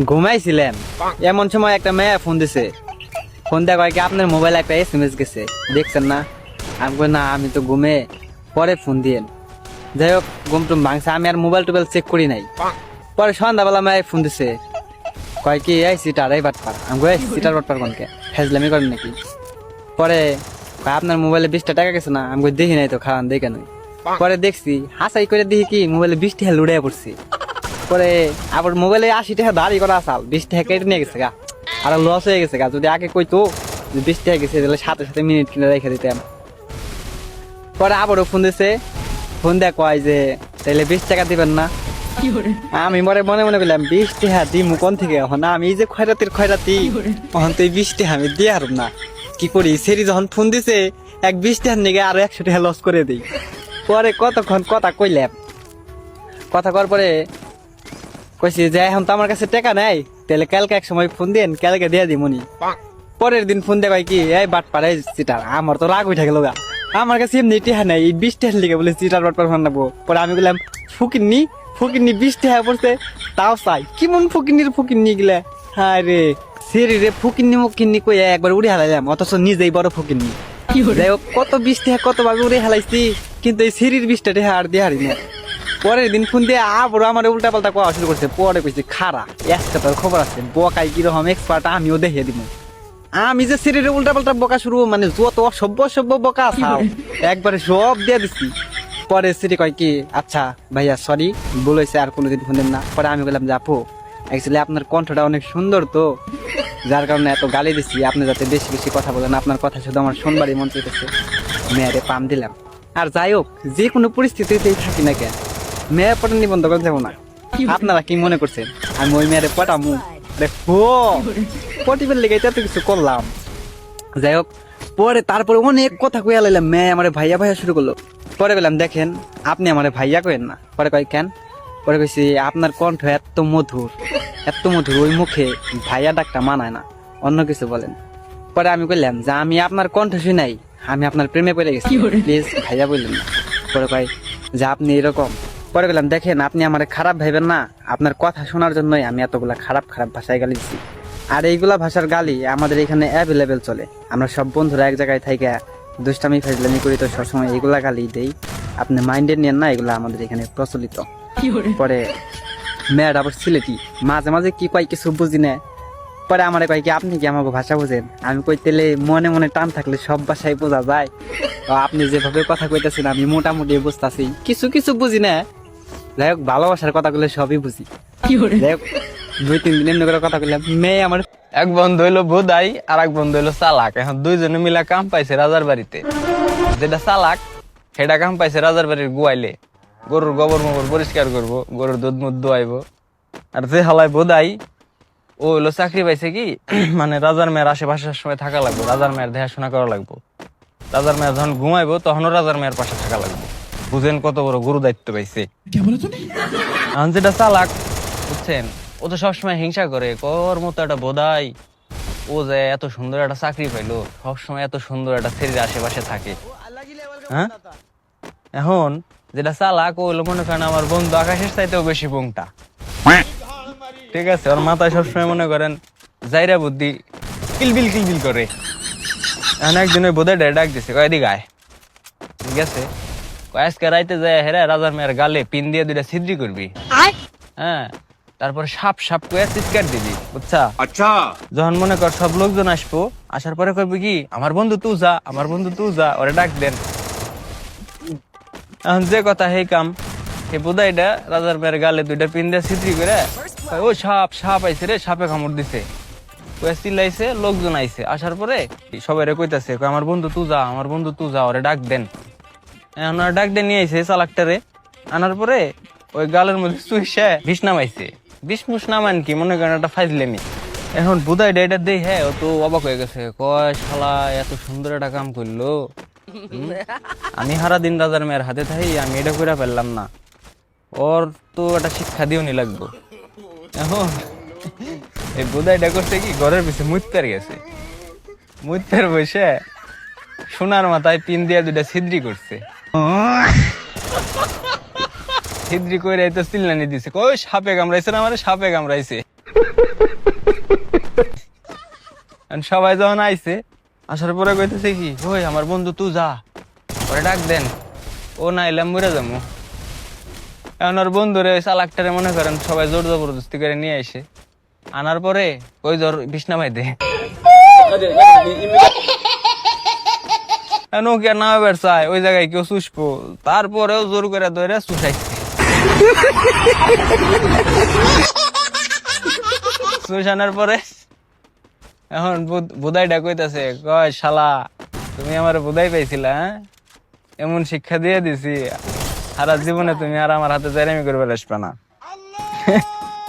ঘুমাইছিলেন এমন সময় একটা মেয়ে ফোন দিছে। ফোন দেওয়া কয় কি আপনার মোবাইলে একটা SMS গেছে, দেখছেন না? আমি কই না, আমি তো ঘুমে, পরে ফোন দিয়েন। যাই হোক, ঘুম টুম ভাঙছে, আমি আর মোবাইল টোবাইল চেক করি নাই। পরে সন্ধ্যাবেলা মেয়ে ফোন দিছে, কয় কি এই সিটার এই বাটপার। আমি কই সিটার বাটপার কোনকে, ফেজলামি করেন নাকি? পরে কয় আপনার মোবাইলে 20টা টাকা গেছে না? আমি কই দেখি নাই তো, খাওয়ান দেখে নই। পরে দেখছি হাসাই করে দেখি কি মোবাইলে 20 টাকা লুড়াইয়া পড়ছি। পরে আবার মোবাইলে 80 টাকা দাঁড়ি করা আসাল, 20 টাকা কেটে নিয়ে গেছে গা, আর লস হয়ে গেছে গা। যদি আগে কইতো 20 টাকা গেছে তাহলে সাথে সাথে মিনিট কিনে রেখে দিতাম। পরে আবারও ফোন দিছে, ফোন দেয়া কয় যে তাহলে 20 টাকা দিবেন না? আমি মনে মনে মনে করলাম 20 টাকা দিমু কোন থেকে, এখন আমি এই যে খয়রাতির খয়রাতি, এখন তো এই 20 টাকা আমি দিয়ে হারব না। কি করি, সেরি যখন ফোন দিছে এক 20 টাকার নিগে আরো 100 টাকা লস করে দিই। পরে কতক্ষণ কথা কইলাম, কথা কর পরে কইছি যে এখন তো আমার কাছে টাকা নাই, তাহলে কালকে এক সময় ফোন দেন, কালকে দিয়ে দিমুনি। পরের দিন ফোন দেয় কি এই বাটপার এই চিটার। আমার তো রাগ উঠে গেল গা, আমার কাছে এমনি টিহা নাই, এই 20 টাকার লিগে বলে চিটার বাটপার ফোন নেবো। পরে আমি বললাম ফুকিননি ফুকিননি 20 টাকা পড়ছে, তাও চাই কেমন ফুকিন্নি গেলে। হ্যাঁ রে সেরি রে, ফুকিন্নি মুকিন্নি কই একবার উড়ে হালাইলাম, অথচ নিজেই বড় ফুকিন্নি। যাই হোক, কত 20 টাকা কত ভাবে উড়ে হালাইছি, কিন্তু এই সিঁড়ির 20 টাকা আর দিয়ে হারি না। পরের দিন ফোন দিয়ে আবার আমার উল্টা পাল্টা কোয়া শুরু করছে। পরে কইছে খারা একটা তোর খবর আছে, বকাই কিরকম এক্সপার্ট আমিও দেখিয়ে দিব। আমি যে সিঁড়ির উল্টা পাল্টা বকা শুরু, মানে যত অসভ্য বকা আসাও একবারে সব দিয়ে দিচ্ছি। পরে সিঁড়ি কয় কি আচ্ছা ভাইয়া সরি, বলেছে আর কোনোদিন ফোন দেন না। পরে আমি বললাম যে আপু অ্যাকচুয়ালি আপনার কণ্ঠটা অনেক সুন্দর তো, যার কারণে এত গালি দিচ্ছি, আপনি যাতে বেশি বেশি কথা বলেন, আপনার কথা শুধু আমার শুনবারই মন চাইতেছে। মেয়েরে পাম দিলাম। আর যাই হোক, যে কোনো পরিস্থিতিতেই থাকি না কেন, মেয়ে পটানি বন্ধ করে যাবো না। আপনারা কি মনে করছেন আমি ওই মেয়েরে পটামু? দেখো পটিবের লেগে এত কিছু করলাম। যাই হোক, পরে তারপরে অনেক কথা কইয়া লাইলাম, মেয়ে আমার ভাইয়া শুরু করলো। পরে বললাম দেখেন আপনি আমার ভাইয়া কইেন না। পরে কয় কেন? পরে কইছি আপনার কণ্ঠ এত মধুর, ওই মুখে ভাইয়া ডাকটা মানায় না, অন্য কিছু বলেন। পরে আমি কইলাম যে আমি আপনার কণ্ঠ শুনাই, আমি আপনার প্রেমে পড়ে গেছি, প্লিজ ভাইয়া বললেন না। পরে কয় যে আপনি এরকম। পরে বললাম দেখেন আপনি আমার খারাপ ভাইবেন না, আপনার কথা শোনার জন্যই আমি এতগুলা খারাপ ভাষায় গালি দিচ্ছি। আর এইগুলা ভাষার গালি আমাদের এখানে অ্যাভেলেবেল চলে, আমরা সব বন্ধুরা এক জায়গায় থেকে দুষ্টামি ফাজলামি করি, তো সবসময় এইগুলা গালি দেই, আপনি মাইন্ডে নেন না, এগুলা আমাদের এখানে প্রচলিত। পরে মেয়ের আবার সিলেটি, মাঝে মাঝে কি কয় কিছু বুঝি না। পরে আমার কয় কি আপনি কি আমাকে ভাষা বোঝেন? আমি কই তেলে মনে মনে টান থাকলে সব ভাষায় বোঝা যায়, আপনি যেভাবে কথা কইতেছেন আমি মোটামুটি বুঝতেছি, কিছু কিছু বুঝি না। যাই হোক, ভালোবাসার কথা বলে সবই বুঝি। যাই হোক, 2-3 দিন এমনি করে কথা কইলাম, মেয়ে আমার এক বন্ধু হইলো বোধাই আর এক বন্ধু হইলো চালাক। এখন দুইজনে মিলা কাম পাইছে রাজার বাড়িতে। যেটা চালাক সেটা কাম পাইছে রাজার বাড়ির গুয়াইলে, গরুর গোবর মোবর পরিষ্কার করবো, গরুর দুধ মুধ দোয়াইবো। আর যে হালায় বোধাই ও হইলো চাকরি পাইছে কি মানে রাজার মেয়ের আশেপাশের সময় থাকা লাগবো, রাজার মেয়ের দেখাশোনা করা লাগবো। রাজার মেয়ের যখন ঘুমাইবো তখনও রাজার মেয়ের পাশে থাকা লাগবো। বুঝেন কত বড় গুরু দায়িত্ব পাইছে। এখন যেটা চালাক বুঝছেন, ও তো সবসময় হিংসা করে, কর মতো একটা বোধাই ও যে এত সুন্দর একটা চাকরি পাইলো, সবসময় এত সুন্দর একটা ছেলের আশেপাশে থাকে। হ্যাঁ, এখন যেটা চালাক ও হলো মনে করেন আমার বন্ধু আকাশের চাইতেও বেশি বংটা। ঠিক আছে, ওর মাথায় সবসময় মনে করেন জাইরা বুদ্ধি কিলবিল করে। এখন একদিন ওই বোধাই ডাক দিছে, কয়দিক আয়। ঠিক আছে, আজকে রাইতে যায় হেরা রাজার মেয়ের গালে পিন দিয়ে 2টা ছিদ্রি করবি। হ্যাঁ, তারপর সাপ করে চিৎকার দিবি, বুঝছা? আচ্ছা, যখন মনে কর সব লোকজন আসবো, আসার পরে করবি কি আমার বন্ধু তুই যা, ওরে ডাক দেন। এখন যে কথা হে কাম, হে বোধাইটা রাজার মেয়ের গালে 2টা পিন দিয়ে ছিদ্রি করে ও সাপ আইছে রে, সাপে কামড় দিছে, চিল্লাইছে, লোকজন আইছে। আসার পরে সবাই কইতাছে আমার বন্ধু তুই যা, ওরে ডাক দেন। এখন ডাক দিয়ে নিয়ে আইছে চালাকটারে। আনার পরে ওই গালের মধ্যে চুইসে বিষ নামাইছে। বিষ মুষ নামান কি মনে করেন একটা ফাইজলেমি। এখন বুধাই ডাইটা দেই, হ্যাঁ ও তো অবাক হয়ে গেছে, কয় শালা এত সুন্দর একটা কাম করলো, আমি সারা দিন রাজার মেয়ের হাতে থাকি, আমি এটা করে ফেললাম না, ওর তো একটা শিক্ষা দিও নি লাগবো। এখন এই বুধাইটা করছে কি ঘরের পিছে মুইতার গেছে, মুইতার বসে সোনার মাথায় পিন দিয়ে 2টা ছিদ্রি করছে। ছিদ্রি করে তো চিল্লানি দিছে, কই সাপে কামড়াইছে না, সাপে কামড়াইছে। And সবাই যখন আইছে আসার পরে কইতেছে কি ওই আমার বন্ধু তুই যা ওরে ডাক দেন ও না এলাম মরে যাবো এখন ওর বন্ধুরে চালাকটারে মনে করেন সবাই জোর জবরদস্তি করে নিয়ে আসে আনার পরে ওই জ্বর বিছনা ভাইতে ও কি আর নামাবার চায় ওই জায়গায় কেউ চুষবো তারপরেও জোর করে ধরে চুষাইছে চুষানোর পরে এখন বুধাইটা কইতাছে কয় শালা তুমি আমার বুধাই পাইছিলা হ্যাঁ এমন শিক্ষা দিয়ে দিছি সারা জীবনে তুমি আর আমার হাতে জাইরামি করবে আসবে না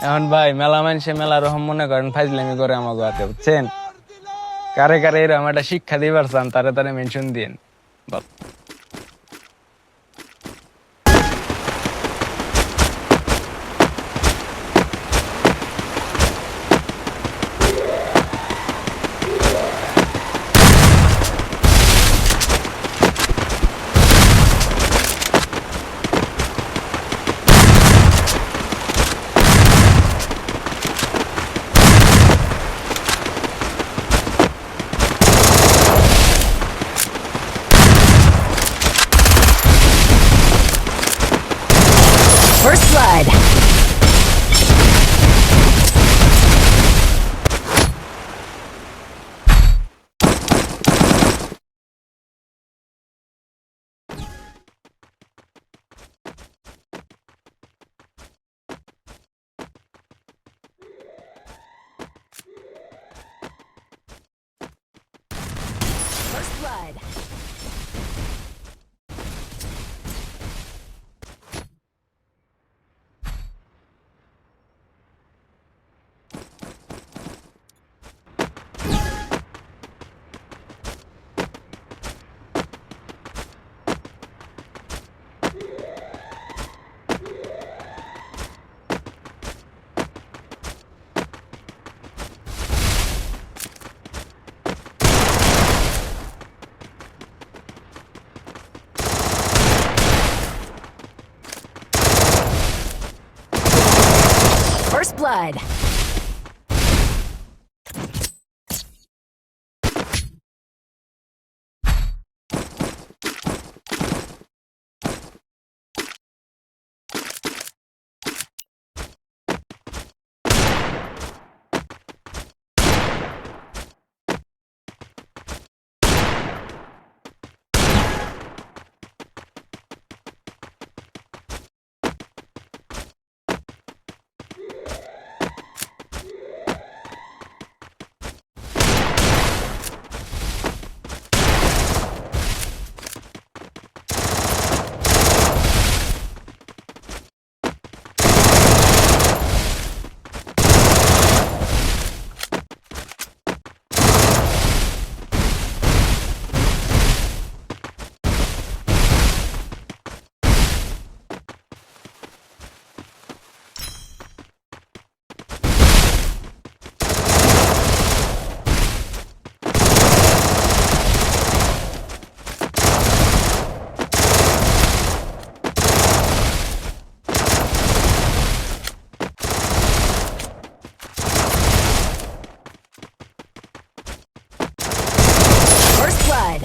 এখন ভাই মেলা মানুষে মেলা রকম মনে করেন ফাইজলামি করে আমাকে হাতে বুঝছেন কারে কারে এরকম একটা শিক্ষা দিবার চান তারে তারে মেনশন দিন First blood. First blood. First blood. First blood.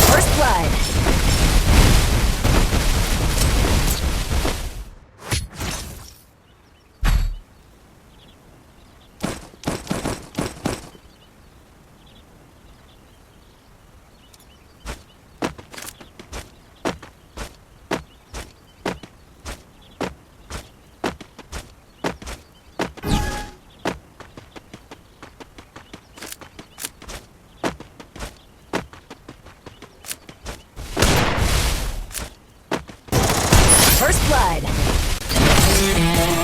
First blood. First blood.